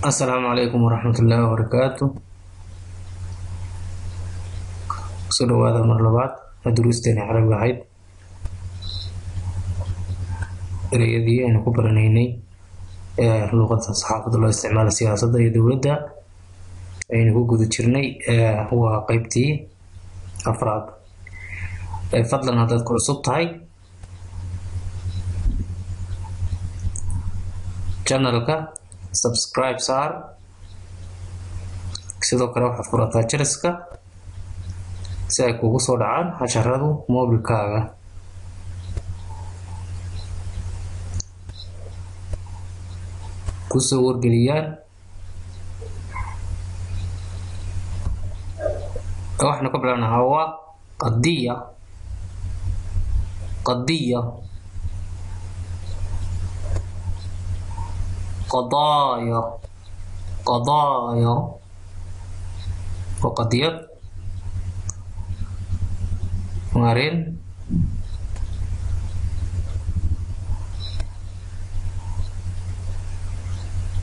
السلام عليكم ورحمة الله وبركاته. سلوا هذا مرة بعد دروس تاني عربي واحد رياضية أنا كبر نيني لغة الصحافة الله استعمال السياسة ده دولة أنا هو جود تشرني هو قيبتي أفراد فضلا هذا تذكر صوت هاي channelka subscribe saar sidoo kale waxaad furataa jariska si ay kugu soo dhacaan casharadu mobilkaaga kusoo wargeliyaan waxna ka bilaabnaa waa qadiya قضايا وقضية kemarin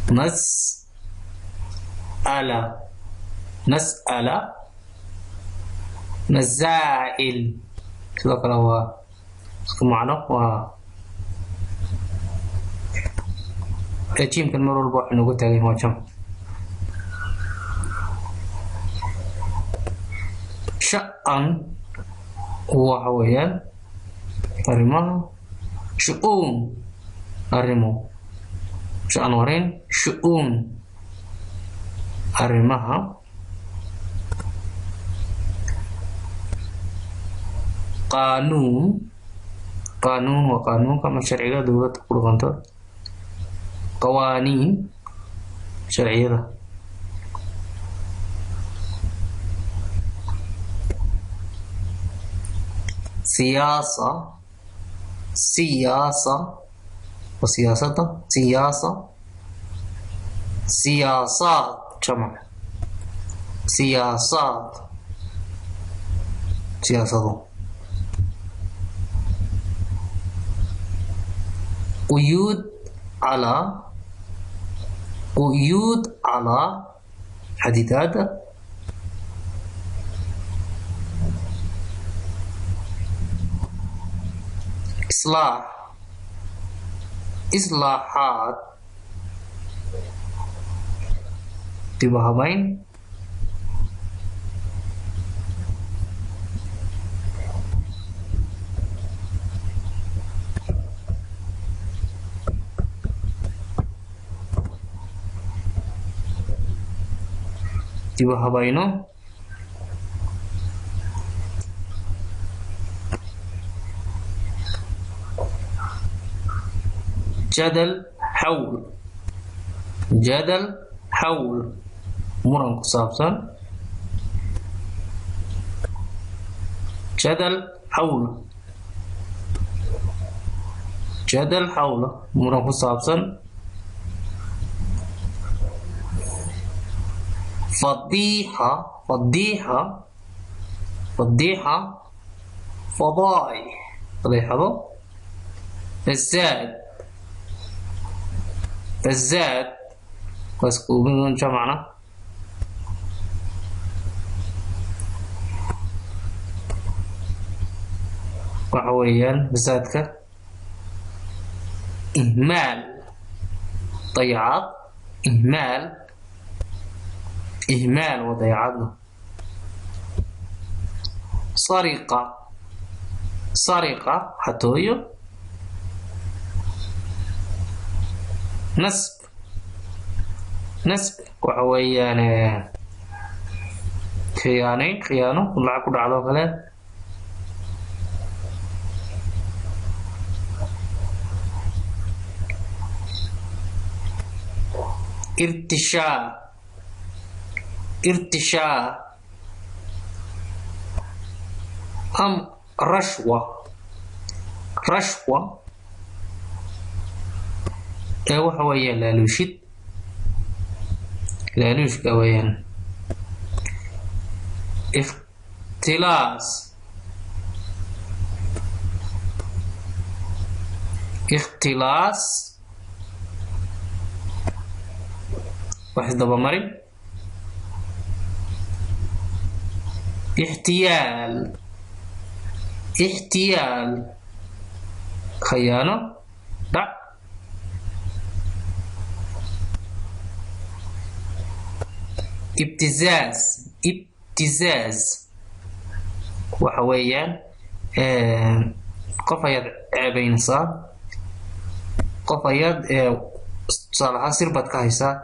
نسأل نزائل كذا كلام معنى أجيم كان مرور البحر نقول تاني هو كم شأن هو حويان أرمه شؤون أرمه شأن ورين شؤون أرمها قانون وقانون كما شرعية دولة تقول غنطر قوانين شرعية سياسة وسياسة سياسات جمع سياسات قيود على حديدات إصلاحات dipahamain dipahamain jadal hawl muran ku saabsan jadal hawl muran ku saabsan fadiixa fadeexado فزاد واسكو من جمعنا وحويان فزادك إهمال ضياعات إهمال وضياعات سرقة حتويو نسب وحويان خيانة لعب كل عضو كله ارتشاء أم رشوة وحويان لالوش كويان اختلاس wax daba marin. احتيال احتيال خيانة ضع. ابتزاز ابتزاز وحويان قفياد عبين صار قفياد صالحا سير بad ka haysaa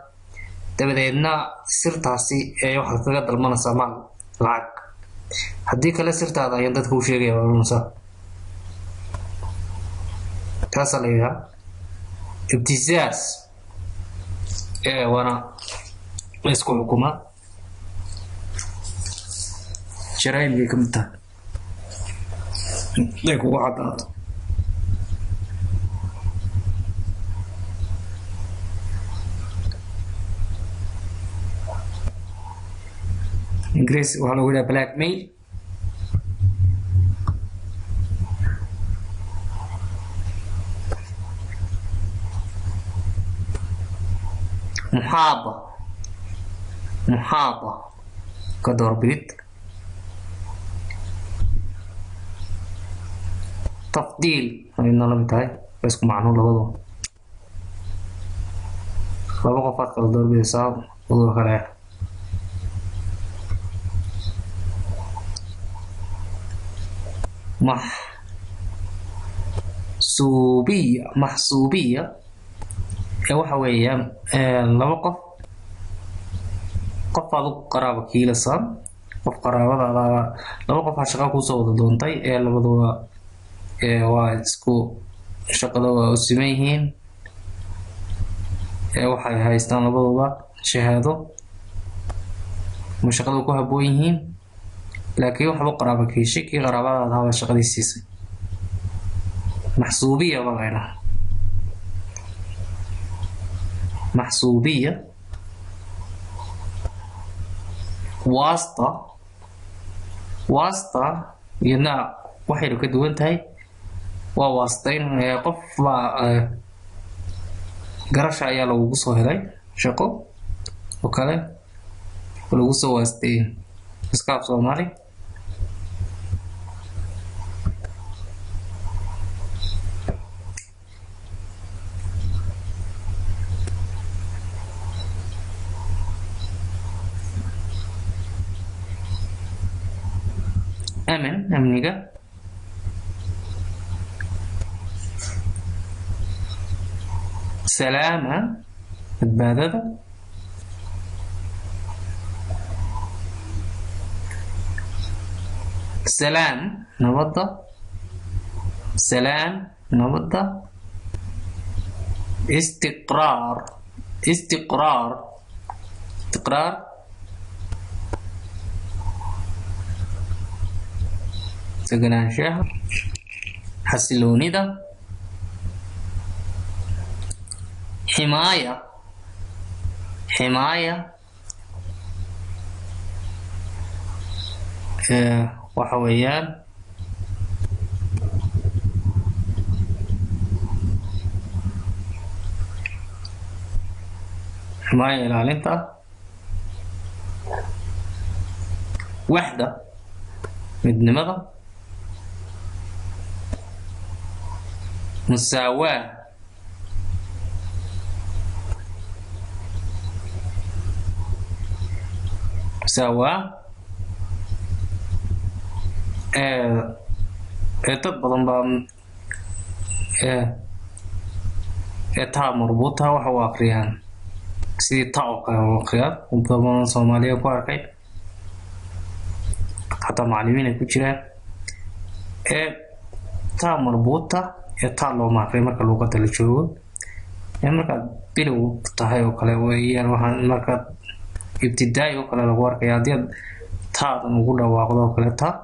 dabadeedna sirtaasi waxa kaga dalmanaysaa maal lacag haddii kale sirtaada ayaan dadka u sheegaya walunsa taas la yiraahdo ibtizaaz wana isku xukuma sharaa'ibka kamta ay kugu cadaato إنجليزي وهلا ولا بلاك ميل. محاضة محاضة كدور بريد. تفضيل هاي النظام بتاعي بس معناه لبضو لبضو فات كدور بريد صعب ودور خلايا. محسوبية محسوبية waxa weeyaan laba qof aad qaraabo kiilasan qof qaraabadaada laba qof shaqo ku soo wada doontay labaduba waa isku shaqada waa u simeeyeen waxay haystaan labaduba shahaado shaqada ku haboon yihiin laakiin waxa uu qaraabo kiishi kii qaraabadaada haba shaqadiisa محسوبية وغيرها. محسوبية واسطة واسطة ينا waxay ka duwan tahay waa waastain qof garasha ayaa lagu soo helay shaqo oo kale lagu soo waastay iskaab Soomaali أمنية سلامة badbaadada سلام nabadda سلام nabadda استقرار استقرار استقرار deganaanshaha xasiloonida حماية حماية waxa weeyaan حماية ilaalinta waxda midnimada مساواة مساواة dad badan baa taa marbuuta waxa uu akhriyaan sidii taa oo kale oo akhriyaan badan Soomaaliya ku arkay xataa macallimiin ay ku jiraan taa marbuuta taa loo maaqay marka luqadda la joogo marka bilow tahay oo kale weeyaan waxaan marka ibtidaai oo kale lagu arkay hadii taadan ugu dhawaaqdo oo kale taa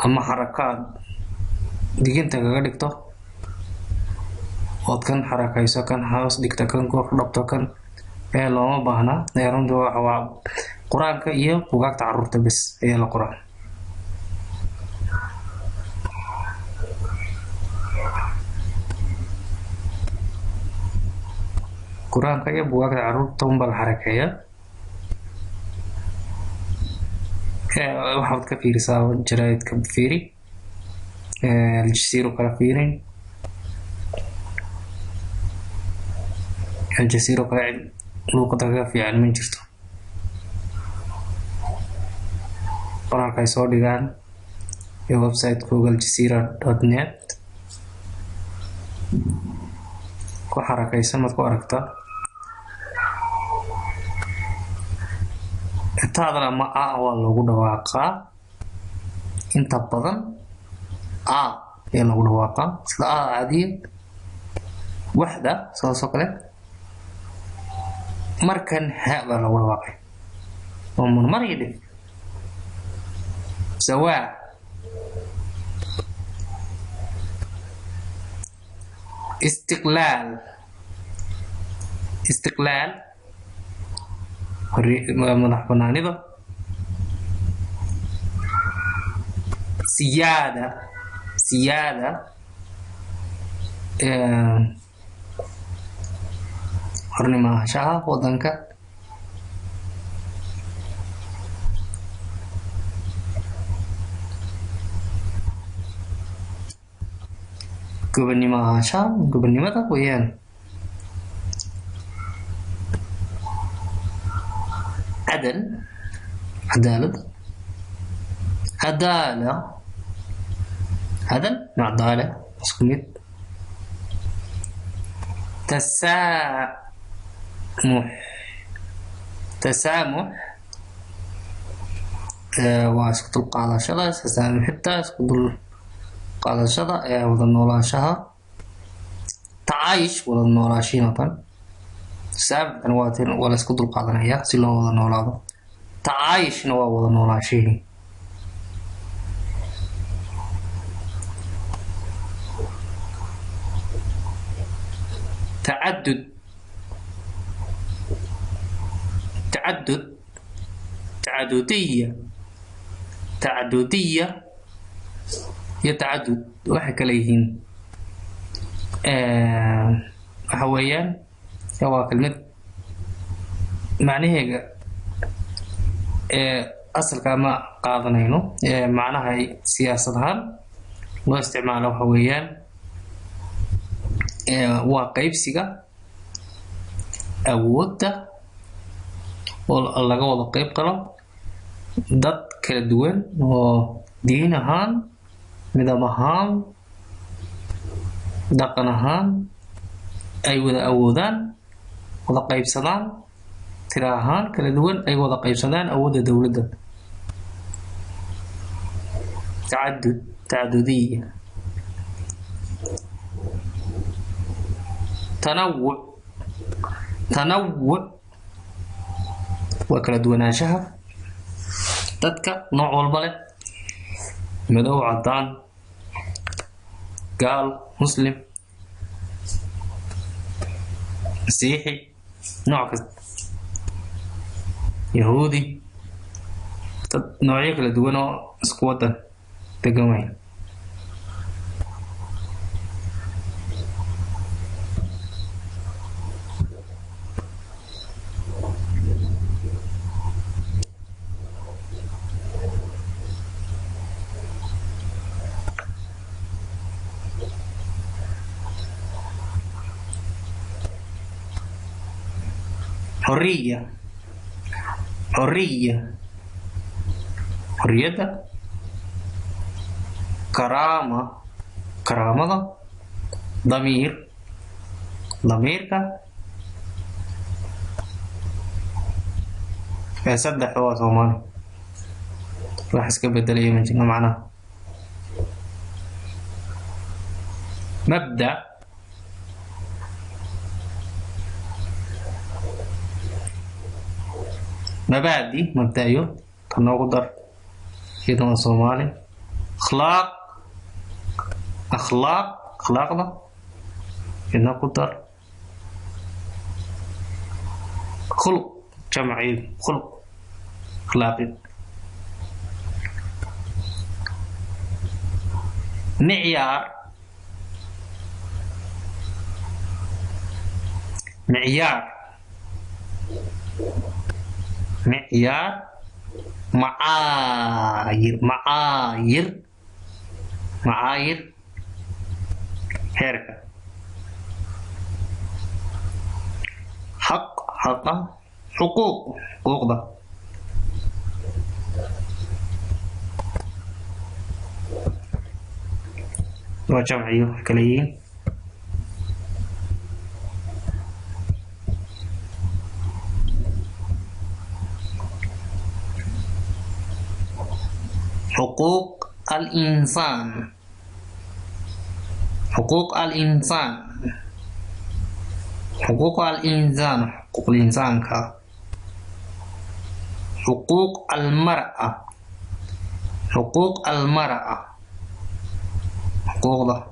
ama harakaad diginta kaga dhigto ood kan harakayso kan hoos dhigta kan kor dhabto kan looma baahna runtii waa quraanka iyo buugaagta carruurta bas ayaa la qoraa quraanka iyo buugaagta carruurta unbaa la xarakeeyaa. waxaad ka fiirisaa jaraa'idka fiiri, aljasiiro kala fiirin, aljasiiro kale luuqada kaga fiican ma jirto. qoraalka ay soo dhigaan iyo website-kooga aljasiira.net ku xarakaysan maad ku aragtaa. taadana ama a waa lagu dhawaaqaa, inta badan a ayaa lagu dhawaaqaa sida a caadiya. waxda saasoo kale markan ha baa lagu dhawaaqay oo marmar iyo dhif. sawaa istiqlaal madax banaanida. siyaada xornimaanshaha wadanka. gobonimada weeyaan. cadaalad cadala isku mid. tasaamux waa isku dulqaadashada, tasaamixida isku dulqaadashada ee wada noolaanshaha. tacaayush wada noolaashiin tan. tasaamixna waa la isku dulqaadanayaa si loo wada noolaado. tacaayushna waa wada noolaashiin. tacadudiya iyo tacadud waxay kala yihiin. waxa weeyaan waa kelmad macnaheega asalka ma qaadanayno, macnaha siyaasad ahaan loo isticmaalo waxa weeyaan waa qaybsiga awoodda oo laga wada qayb qalo dad kala duwan oo diin ahaan, midab ahaan, dhaqan ahaan ay wada awoodaan, wada qaybsadaan, tira ahaan kala duwan ay wada qaybsadaan awoodda dowladda. tacadudiya. tanawuc waa kala duwanaanshaha dadka nooc walba leh, madow, cadaan, gaal, muslim, masiixi, nooc kasta, yahuudi, dad noocyo kala duwan oo isku wadan degan weyn. xorriyadda. karaamada. damiirka. saddexda waa Soomaali, wax iska bedelaya ma jirno macnaha. mabda. mabaadi, mabda'yo tan ugu dar iyadoo Soomaali. akhlaaqda ina ku dar. khuluq jamci khuluq akhlaaqi. معيار معيار معايير معايير معايير هيركا حق حقه حقوق حقوق ده وجمعيه كليين حقوق الإنسان حقوق الإنسان حقوق الإنسان حقوق الإنسان كا حقوق المرأة حقوق المرأة حقوق ده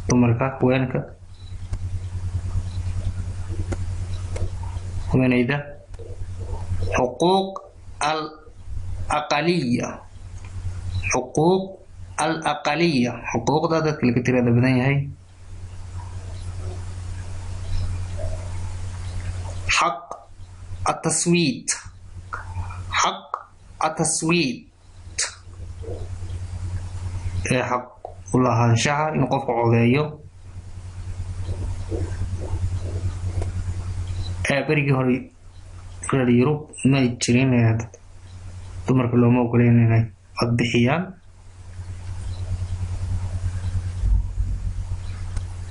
تمركا وينك وين إذا حقوق الأقلية حقوق الأقلية حقوق ده اللي كتير هذا بداية هاي حق التصويت حق التصويت حق الله شعر نقف عضيه بريجي هوري reer Yurub ma jirin dumarka looma ogoleen inay cod bixiyaan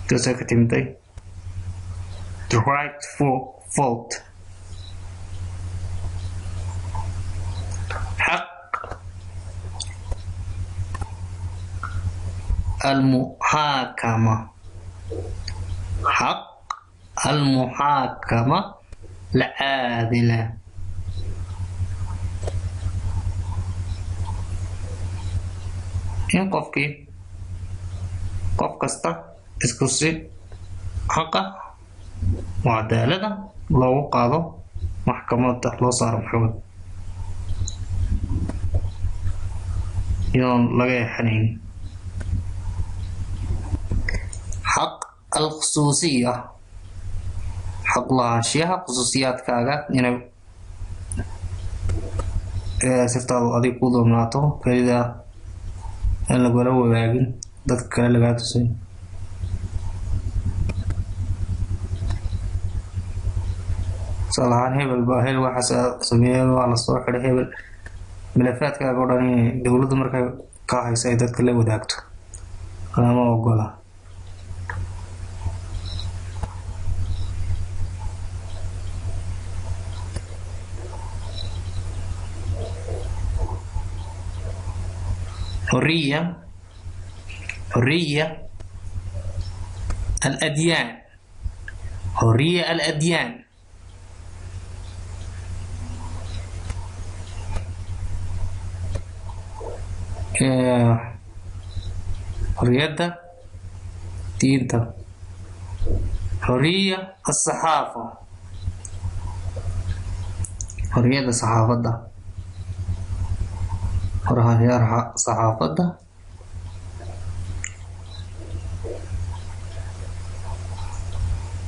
taasoo ka timiday the right for vote حق المحاكمة حق المحاكمة العادلة in qofkii qof kasta isku si xaqa oo cadaalada loogu qaado maxkamadda loo saaro maxkamad iyadoon laga yaxanayn xaq alkhusuusiya xaq lahaanshiyaha khusuusiyaadkaaga inay sirtaadu adig ku doonaato kelida in lagula wadaagin dadka kale lagaa tusay salahan hebel baa hel waxaas sameeyay waa la soo xiray hebel malafaadkaaga oo dhan dawladdu markay ka hayso ay dadka la wadaagto lama ogola حرية الأديان حرية الأديان حرية دينتا حرية الصحافة حرية الصحافة ده حرية صحافة ده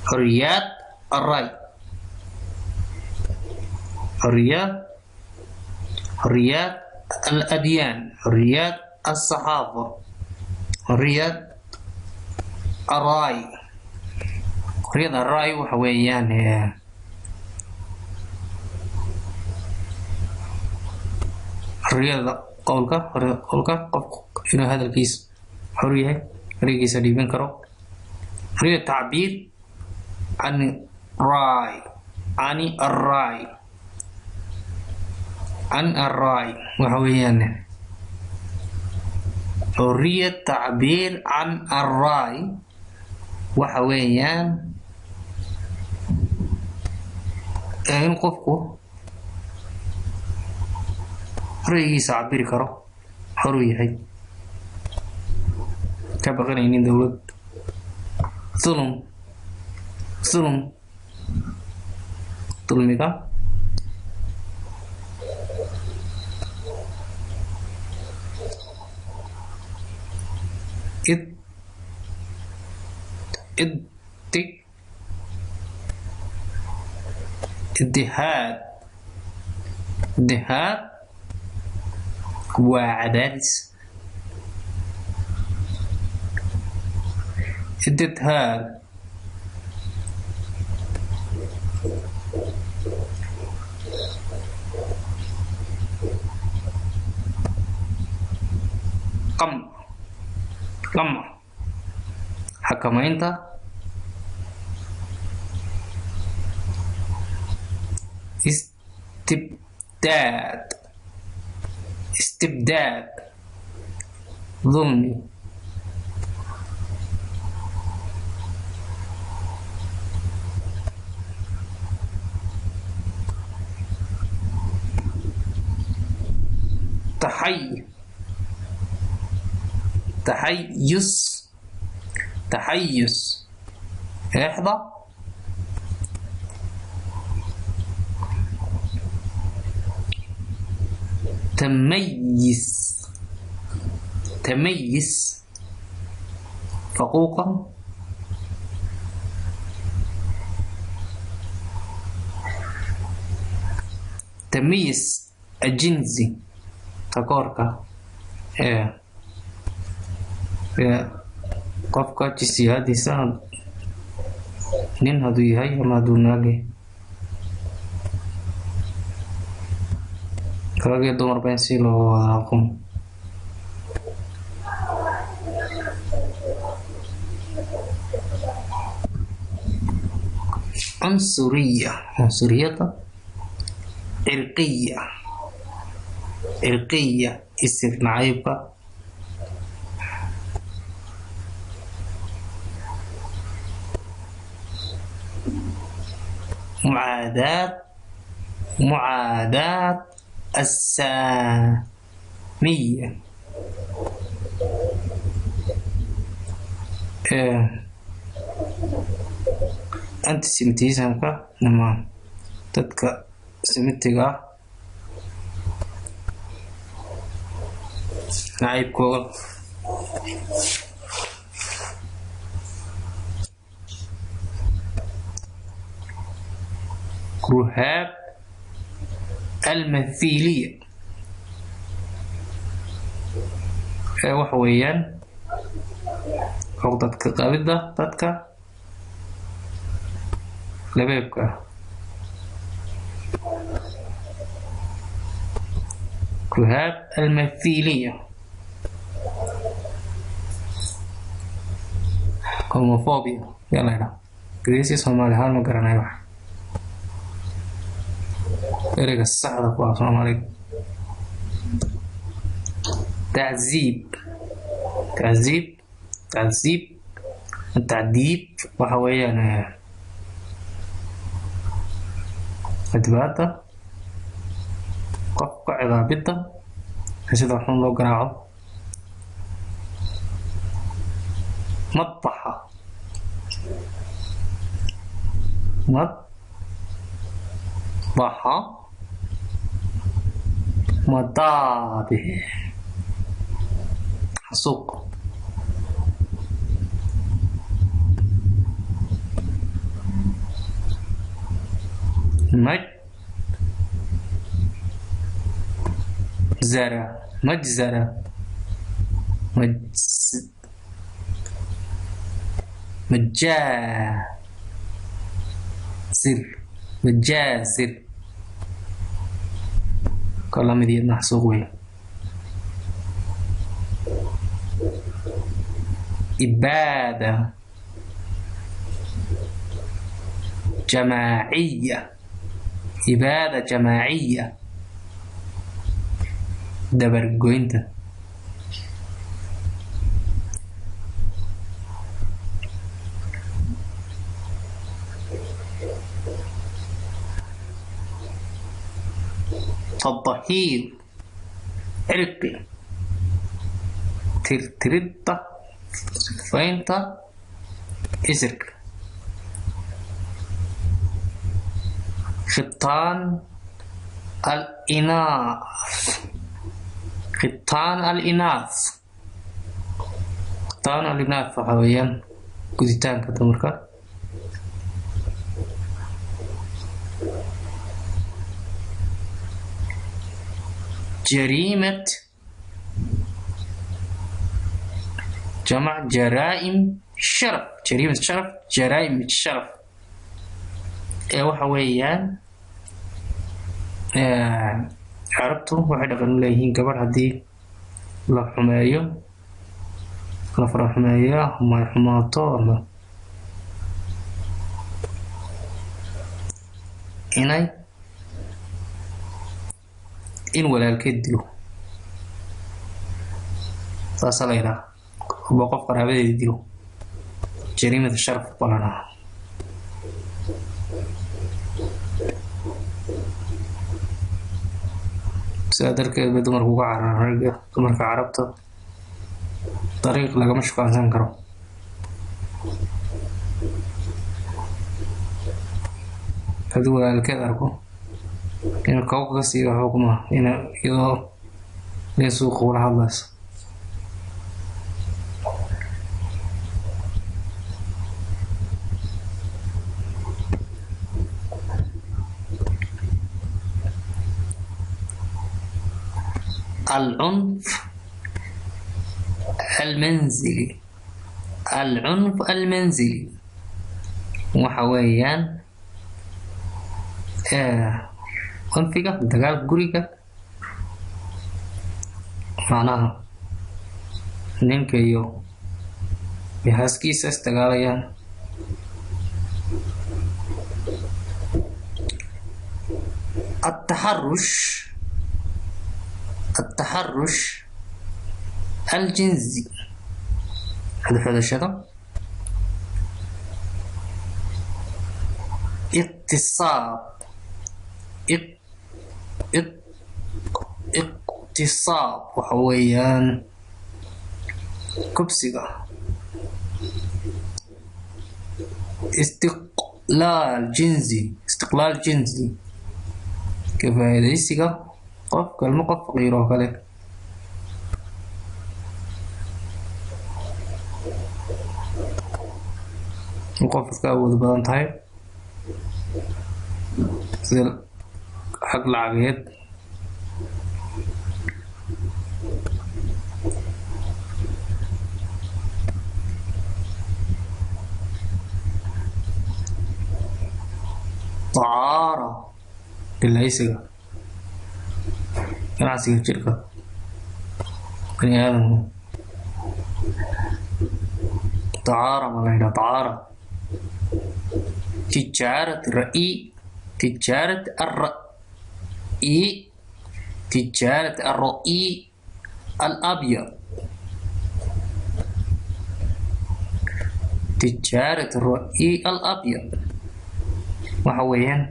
حريات الرأي حريات الأديان حريات الصحافة حريات الرأي حرية الرأي وحويان حرية قولك إنه هذا الكيس حرية سليبين كرو حرية التعبير عن الرأي وحويان حرية التعبير عن الرأي وحويان إن قفكو رأيي سعبير كرو حرية هاي كبغنين دولة ظلم ظلمك اتحاد وعدادس. اتحاد قمع حكمينتا. استبداد ظلمي. تحيز احدى تميز فقوقا. تمييز الجنسي تقارك qofka jisiyadiisa nin haduu yahay ama haduu naage rag iyo dumar baan si loo wada aqoon. عنصرية عرقية isir nacaybka. معاداة السامية antisemitismka ama dadka semitiga nacaybkooda. رهاب المثيلية waxa weeyaan dadka qabida dadka labeebka. رهاب المثيلية. homophobia yala ina Ingiriisi Soomaali ahaan ma garanayo wax ereyga saxda ku ah Soomaaliga. تعذيب waxa weeyaan adbaata qofka ciqaabida sida xun loo garaaco. مطبخ مطابخ سوق. مجزرة مجازر كلام دي محسوب وين. إبادة جماعية دبر جوينتا. الضحير عرقي. ترترتا فينتا إزرق. ختان الإناث فحويان كذتان كتمركا. جريمة جمع جرائم شرف جريمة شرف جرائم الشرف waxa weeyaan carabtu waxay dhaqan u leeyihiin gabadh haddii la xumeeyo la fara xumeeyo ama ay xumaato ama in walaalkeed dilo saasaa la yidhaha ba qof qaraabadeeda dilo jariimada sharaf balanaa sidaa darteed bay dumarku uga cararaan ragga dumarka carabta dariiq lagama shukaansan karo haddii walaalkeed arko inuu kawka ka siiyo xukma iyadoo lee suuqa ula hadlayso العنف المنزلي العنف المنزلي وحويان عنفك دقال قريك معناها نينك يو بحاسكي سستقاليان التحرش الجنسي هذا الشيء اغتصاب وحويان كبسيغا استقلال جنسي كيف هذا يسيغا قف كالمقف غيره كذلك مقف كأول بدن تايب زي حق العقيد طعارة بالعيسى ganacsiga jirka bani aadamku tacaara ma la yidhaha tacaara تجارة الرأي الأبيض تجارة الرأي الأبيض وحويان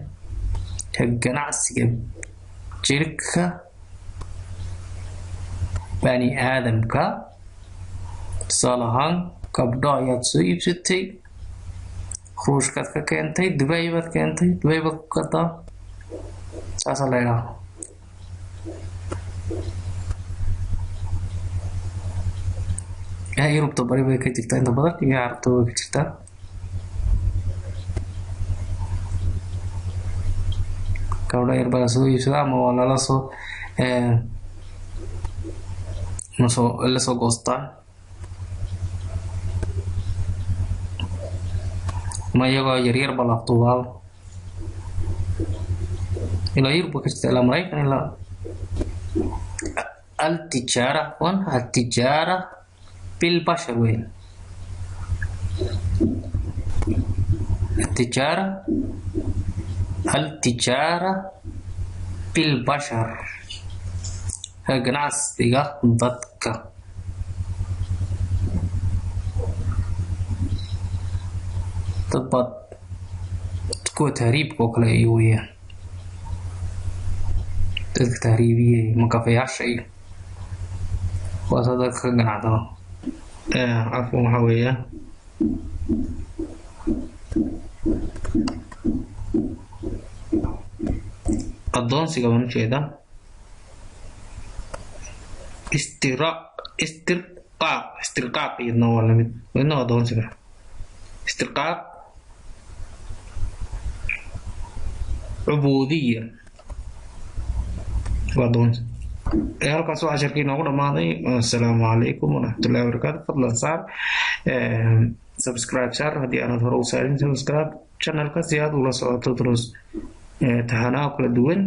ganacsiga jirka bani aadamka tusaale ahaan gabdho ayaad soo iibsatay ruushkaad ka keentay Dubai baad ku gadaa saasaa la yidhaha Yurubta bari bay ka jirtaa inta badan iyo Carabta way ka jirtaa gabdho yar baa soo iibsada ama waa lala soo goostaa ma iyagoo yaryar ba la afduubaaba ilaa Yurub ka jirta ilaa Maraykan ilaa التجارة بالبشر وين التجارة بالبشر ganacsiga dadka dad baad kuwa tahriibka oo kale ay weeyaan dadka tahriibiyey makafayaasha iyo kuwaas dadka ka ganacsada cafwan waxaa weeyaan addoonsiga baan ujeedaa استرقاق يتناول لأنه أدون سبع استرقاق عبودية وأدون halkaas waa casharkii noogu dhammaaday. Assalaamu calaykum waraxmatullaahi wabarakaatu. Fadlan saar subscribe saar haddii aanad hore u saarin subscribe channelka si aad ula socoto duruus taxanaha kala duwan.